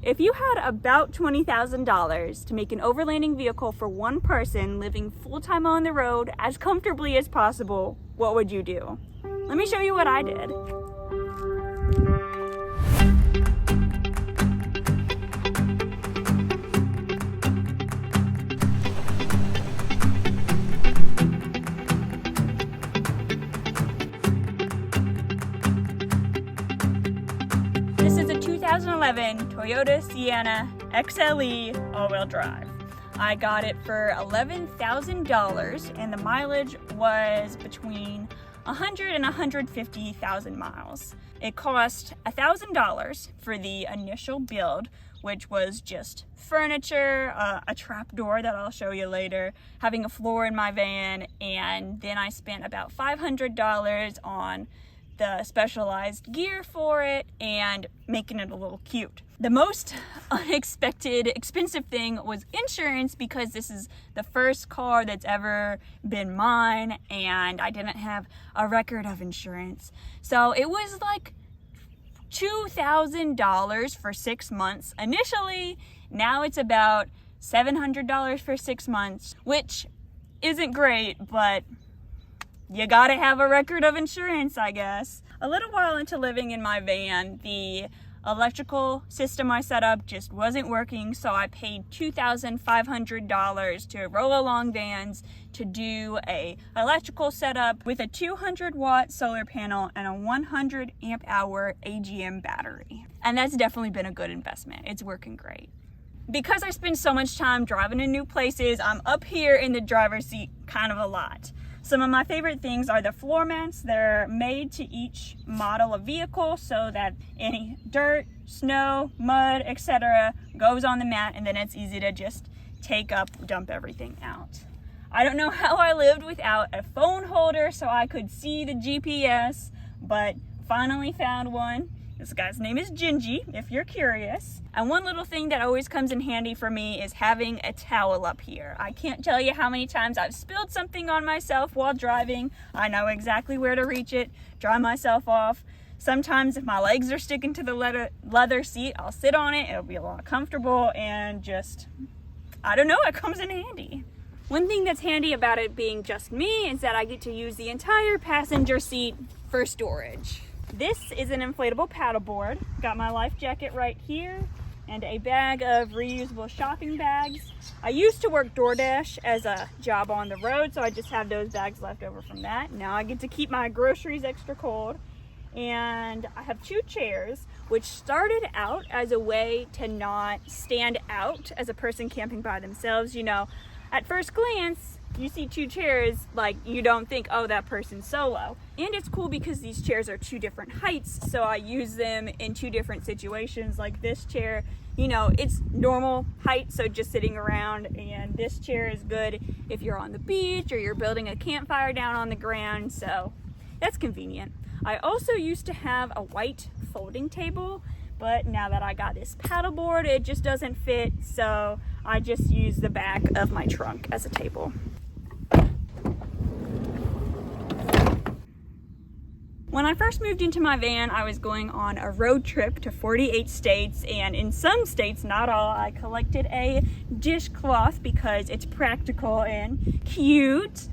If you had about $20,000 to make an overlanding vehicle for one person living full-time on the road as comfortably as possible, what would you do? Let me show you what I did. This is a 2011 Toyota Sienna XLE all-wheel drive. I got it for $11,000 and the mileage was between 100 and 150,000 miles. It cost $1,000 for the initial build, which was just furniture, a trap door that I'll show you later, having a floor in my van, and then I spent about $500 on the specialized gear for it and making it a little cute. The most unexpected expensive thing was insurance, because this is the first car that's ever been mine and I didn't have a record of insurance. So it was like $2,000 for 6 months initially. Now it's about $700 for 6 months, which isn't great, but you gotta have a record of insurance, I guess. A little while into living in my van, the electrical system I set up just wasn't working, so I paid $2,500 to Roll Along Vans to do a electrical setup with a 200-watt solar panel and a 100 amp hour AGM battery. And that's definitely been a good investment. It's working great. Because I spend so much time driving to new places, I'm up here in the driver's seat kind of a lot. Some of my favorite things are the floor mats. They're made to each model of vehicle so that any dirt, snow, mud, etc. goes on the mat, and then it's easy to just take up, dump everything out. I don't know how I lived without a phone holder so I could see the GPS, but finally found one. This guy's name is Gingy, if you're curious. And one little thing that always comes in handy for me is having a towel up here. I can't tell you how many times I've spilled something on myself while driving. I know exactly where to reach it, dry myself off. Sometimes if my legs are sticking to the leather seat, I'll sit on it. It'll be a lot comfortable and just, I don't know, it comes in handy. One thing that's handy about it being just me is that I get to use the entire passenger seat for storage. This is an inflatable paddleboard. Got my life jacket right here and a bag of reusable shopping bags. I used to work DoorDash as a job on the road, so I just have those bags left over from that. Now I get to keep my groceries extra cold. And I have 2 chairs, which started out as a way to not stand out as a person camping by themselves. You know, at first glance, you see 2 chairs, like you don't think, oh, that person's solo. And it's cool because these chairs are 2 different heights, so I use them in 2 different situations. Like this chair, you know, it's normal height, so just sitting around, and this chair is good if you're on the beach or you're building a campfire down on the ground, so that's convenient. I also used to have a white folding table, but now that I got this paddleboard, it just doesn't fit, so I just use the back of my trunk as a table. When I first moved into my van, I was going on a road trip to 48 states, and in some states, not all, I collected a dishcloth because it's practical and cute.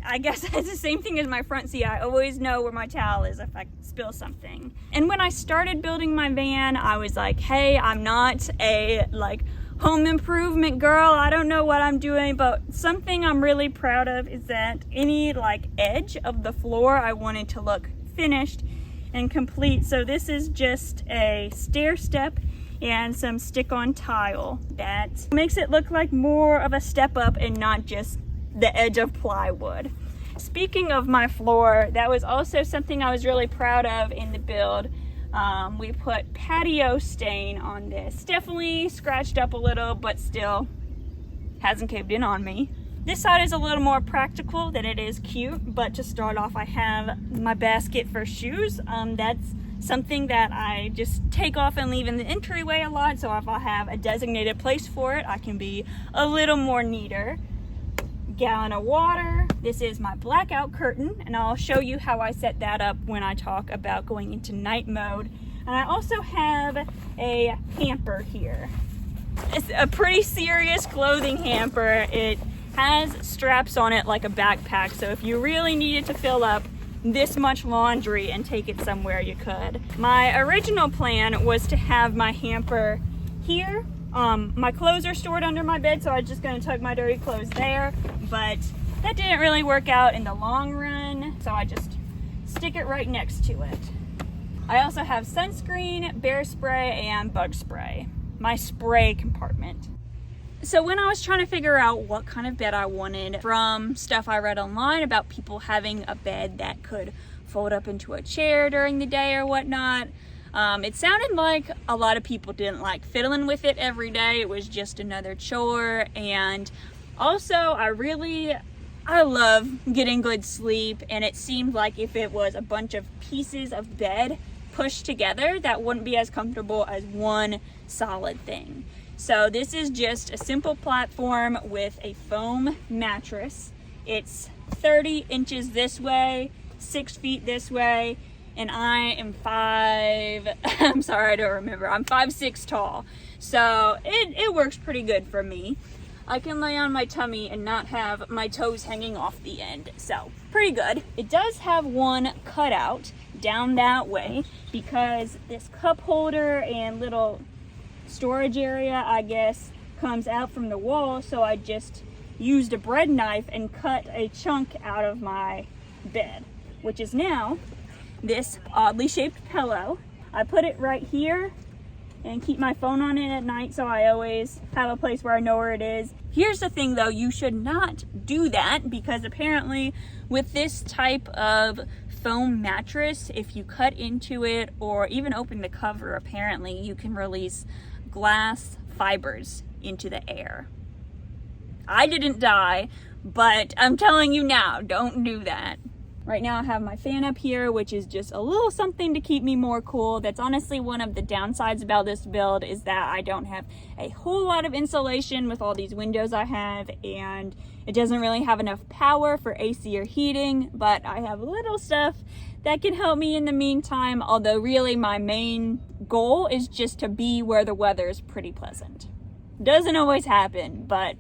I guess it's the same thing as my front seat. I always know where my towel is if I spill something. And when I started building my van, I was like, hey, I'm not a home improvement girl. I don't know what I'm doing, but something I'm really proud of is that any edge of the floor I wanted to look finished and complete. So this is just a stair step and some stick-on tile that makes it look like more of a step up and not just the edge of plywood. Speaking of my floor, that was also something I was really proud of in the build. We put patio stain on this. Definitely scratched up a little, but still hasn't caved in on me. This side is a little more practical than it is cute, but to start off, I have my basket for shoes. That's something that I just take off and leave in the entryway a lot, so if I have a designated place for it, I can be a little more neater. Gallon of water. This is my blackout curtain, and I'll show you how I set that up when I talk about going into night mode. And I also have a hamper here. It's a pretty serious clothing hamper. It has straps on it like a backpack, so if you really needed to fill up this much laundry and take it somewhere, you could. My original plan was to have my hamper here. My clothes are stored under my bed, so I was just gonna tuck my dirty clothes there, but that didn't really work out in the long run, so I just stick it right next to it. I also have sunscreen, bear spray, and bug spray. My spray compartment. So when I was trying to figure out what kind of bed I wanted from stuff I read online about people having a bed that could fold up into a chair during the day or whatnot, it sounded like a lot of people didn't like fiddling with it every day. It was just another chore. And also I love getting good sleep, and it seemed like if it was a bunch of pieces of bed pushed together, that wouldn't be as comfortable as one solid thing. So this is just a simple platform with a foam mattress. It's 30 inches this way, 6 feet this way, and I am I'm 5'6" tall. So it works pretty good for me. I can lay on my tummy and not have my toes hanging off the end, so pretty good. It does have one cutout down that way because this cup holder and little storage area, I guess, comes out from the wall, so I just used a bread knife and cut a chunk out of my bed, which is now this oddly shaped pillow. I put it right here and keep my phone on it at night, so I always have a place where I know where it is. Here's the thing though, you should not do that because apparently with this type of foam mattress, if you cut into it or even open the cover, apparently you can release glass fibers into the air. I didn't die, but I'm telling you now, don't do that. Right now I have my fan up here, which is just a little something to keep me more cool. That's honestly one of the downsides about this build, is that I don't have a whole lot of insulation with all these windows I have, and it doesn't really have enough power for AC or heating, but I have little stuff that can help me in the meantime, although really my main goal is just to be where the weather is pretty pleasant. Doesn't always happen, but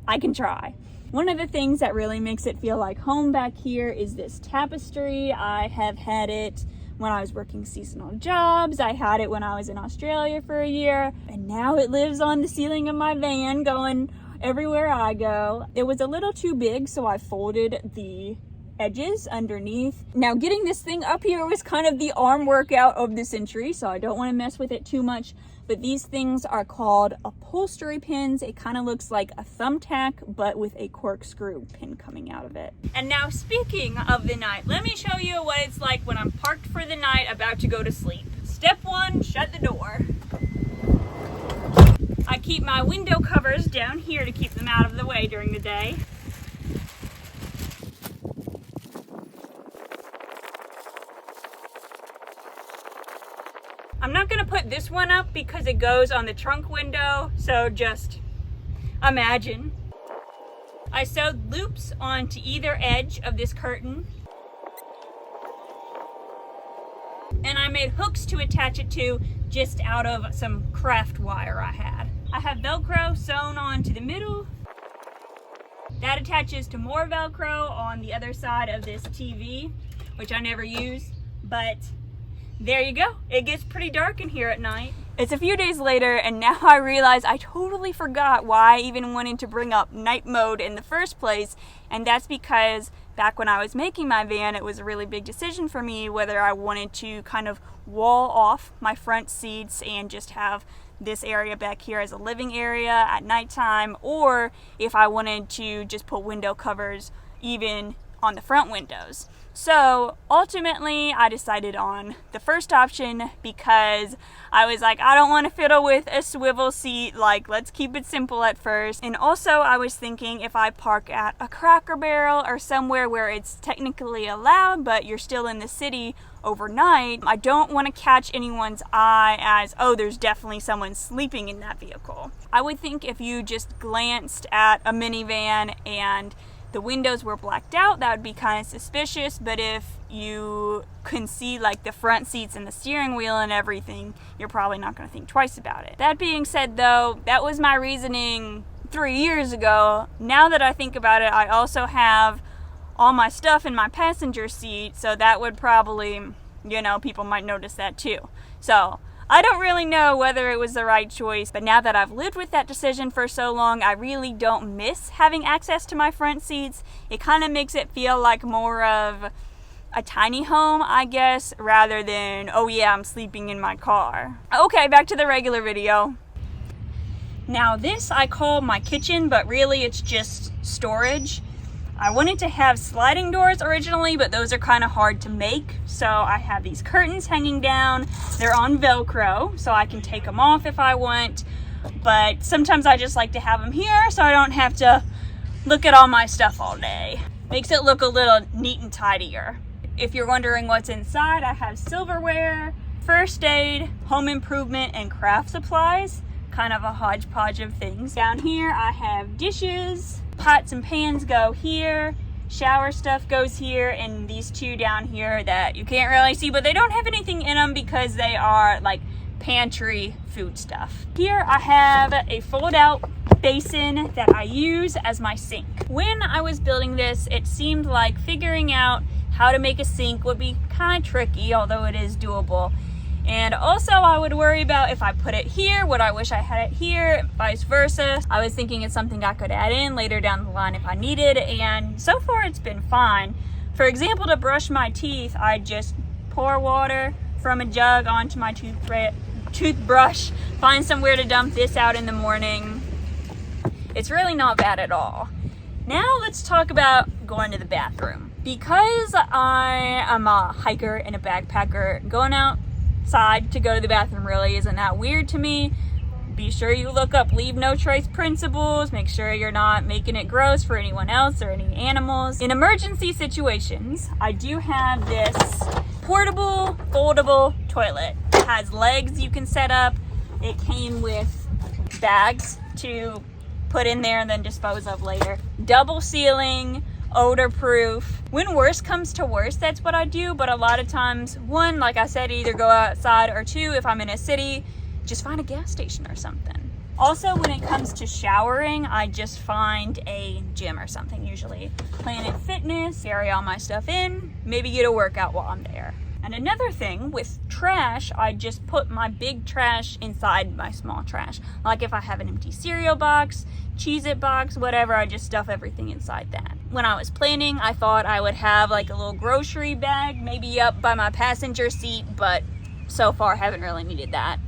I can try. One of the things that really makes it feel like home back here is this Tapestry. I have had it when I was working seasonal jobs. I had it when I was in Australia for a year, and now it lives on the ceiling of my van going everywhere I go. It was a little too big, so I folded the edges underneath. Now getting this thing up here was kind of the arm workout of the century, so I don't want to mess with it too much. But these things are called upholstery pins. It kind of looks like a thumbtack, but with a corkscrew pin coming out of it. And now speaking of the night, let me show you what it's like when I'm parked for the night about to go to sleep. Step one, shut the door. I keep my window covers down here to keep them out of the way during the day. I'm not gonna put this one up because it goes on the trunk window, so just imagine. I sewed loops onto either edge of this curtain, and I made hooks to attach it to just out of some craft wire I had. I have Velcro sewn onto the middle. That attaches to more Velcro on the other side of this TV, which I never use, but there you go. It gets pretty dark in here at night. It's a few days later, and now I realize I totally forgot why I even wanted to bring up night mode in the first place, and that's because back when I was making my van, it was a really big decision for me whether I wanted to kind of wall off my front seats and just have this area back here as a living area at nighttime, or if I wanted to just put window covers even on the front windows. So ultimately I decided on the first option because I was like, I don't want to fiddle with a swivel seat, like let's keep it simple at first. And also I was thinking if I park at a Cracker Barrel or somewhere where it's technically allowed but you're still in the city overnight, I don't want to catch anyone's eye as, oh, there's definitely someone sleeping in that vehicle. I would think if you just glanced at a minivan and the windows were blacked out, that would be kind of suspicious, but if you can see like the front seats and the steering wheel and everything, you're probably not going to think twice about it. That being said though, that was my reasoning 3 years ago. Now that I think about it, I also have all my stuff in my passenger seat, so that would probably, you know, people might notice that too. So I don't really know whether it was the right choice, but now that I've lived with that decision for so long, I really don't miss having access to my front seats. It kind of makes it feel like more of a tiny home, I guess, rather than, oh yeah, I'm sleeping in my car. Okay, back to the regular video. Now this I call my kitchen, but really it's just storage. I wanted to have sliding doors originally, but those are kind of hard to make. So I have these curtains hanging down. They're on Velcro, so I can take them off if I want. But sometimes I just like to have them here so I don't have to look at all my stuff all day. Makes it look a little neat and tidier. If you're wondering what's inside, I have silverware, first aid, home improvement, and craft supplies. Kind of a hodgepodge of things. Down here I have dishes. Pots and pans go here, shower stuff goes here, and these two down here that you can't really see, but they don't have anything in them because they are like pantry food stuff. Here I have a fold-out basin that I use as my sink. When I was building this, it seemed like figuring out how to make a sink would be kind of tricky, although it is doable. And also I would worry about if I put it here, would I wish I had it here, vice versa. I was thinking it's something I could add in later down the line if I needed, and so far it's been fine. For example, to brush my teeth, I just pour water from a jug onto my toothbrush, find somewhere to dump this out in the morning. It's really not bad at all. Now let's talk about going to the bathroom. Because I am a hiker and a backpacker, going outside to go to the bathroom really isn't that weird to me. Be sure you look up leave no trace principles. Make sure you're not making it gross for anyone else or any animals. In emergency situations, I do have this portable, foldable toilet. It has legs you can set up. It came with bags to put in there and then dispose of later. Double ceiling, odor proof. When worst comes to worst, that's what I do, but a lot of times, one, like I said, either go outside, or two, if I'm in a city, just find a gas station or something. Also, when it comes to showering, I just find a gym or something, usually Planet Fitness, carry all my stuff in, maybe get a workout while I'm there. And another thing, with trash, I just put my big trash inside my small trash. Like if I have an empty cereal box, Cheez-It box, whatever, I just stuff everything inside that. When I was planning, I thought I would have like a little grocery bag, maybe up by my passenger seat, but so far haven't really needed that.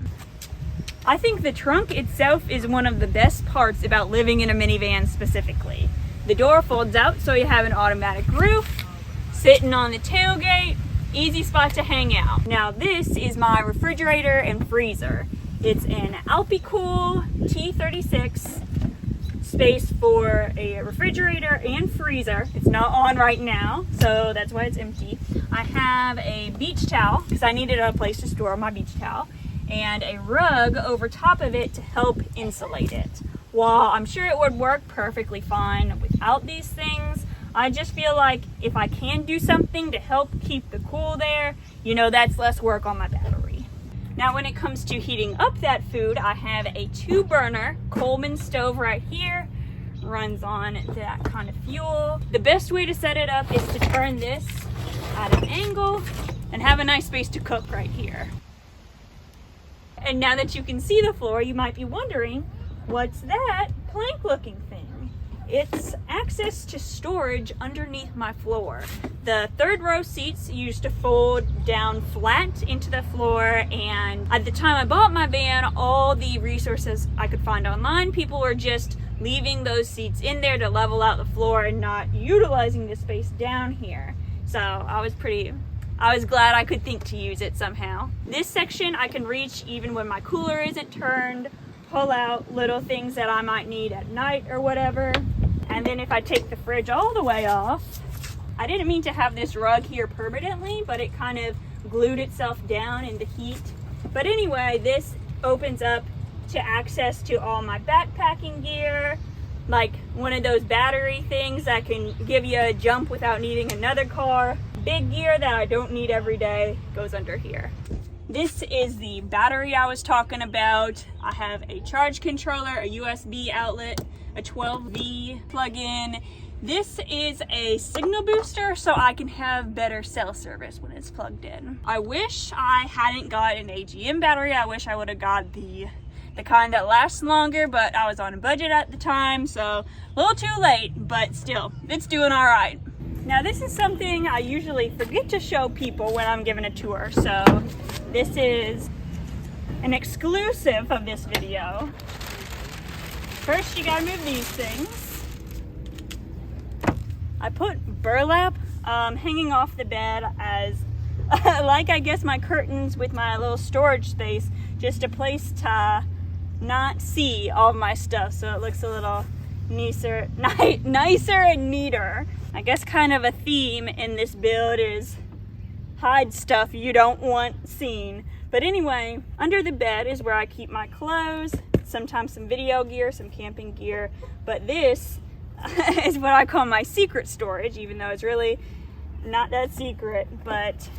I think the trunk itself is one of the best parts about living in a minivan specifically. The door folds out so you have an automatic roof, sitting on the tailgate, easy spot to hang out. Now this is my refrigerator and freezer. It's an Alpicool T36, space for a refrigerator and freezer. It's not on right now, so that's why it's empty. I have a beach towel because I needed a place to store my beach towel, and a rug over top of it to help insulate it. While I'm sure it would work perfectly fine without these things, I just feel like if I can do something to help keep the cool there, you know, that's less work on my battery. Now when it comes to heating up that food, I have a 2-burner Coleman stove right here. Runs on that kind of fuel. The best way to set it up is to turn this at an angle and have a nice space to cook right here. And now that you can see the floor, you might be wondering, what's that plank looking thing? It's access to storage underneath my floor. The third row seats used to fold down flat into the floor, and at the time I bought my van, all the resources I could find online, people were just leaving those seats in there to level out the floor and not utilizing the space down here. So I was glad I could think to use it somehow. This section I can reach even when my cooler isn't turned, pull out little things that I might need at night or whatever. And then if I take the fridge all the way off, I didn't mean to have this rug here permanently, but it kind of glued itself down in the heat. But anyway, this opens up to access to all my backpacking gear, like one of those battery things that can give you a jump without needing another car. Big gear that I don't need every day goes under here. This is the battery I was talking about. I have a charge controller, a USB outlet, a 12V plug-in. This is a signal booster so I can have better cell service when it's plugged in. I wish I hadn't got an AGM battery. I wish I would have got the kind that lasts longer, but I was on a budget at the time, so a little too late, but still, it's doing all right. Now this is something I usually forget to show people when I'm giving a tour, so this is an exclusive of this video. First, you gotta move these things. I put burlap hanging off the bed as, like I guess my curtains with my little storage space, just a place to not see all of my stuff, so it looks a little nicer and neater. I guess kind of a theme in this build is hide stuff you don't want seen. But anyway, under the bed is where I keep my clothes, sometimes some video gear, some camping gear, but this is what I call my secret storage, even though it's really not that secret. But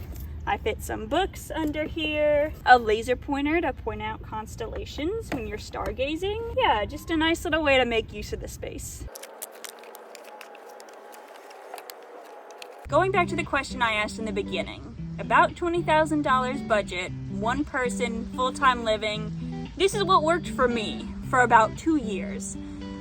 I fit some books under here, a laser pointer to point out constellations when you're stargazing. Yeah, just a nice little way to make use of the space. Going back to the question I asked in the beginning, about $20,000 budget, one person, full-time living. This is what worked for me for about 2 years.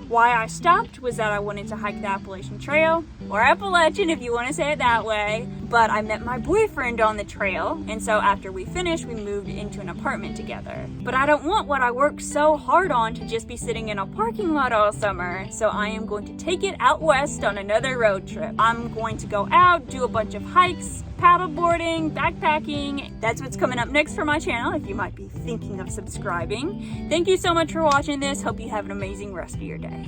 Why I stopped was that I wanted to hike the Appalachian Trail, or Appalachian if you want to say it that way, but I met my boyfriend on the trail, and so after we finished, we moved into an apartment together. But I don't want what I worked so hard on to just be sitting in a parking lot all summer, so I am going to take it out west on another road trip. I'm going to go out, do a bunch of hikes, paddleboarding, backpacking. That's what's coming up next for my channel, if you might be thinking of subscribing. Thank you so much for watching this. Hope you have an amazing rest of your day.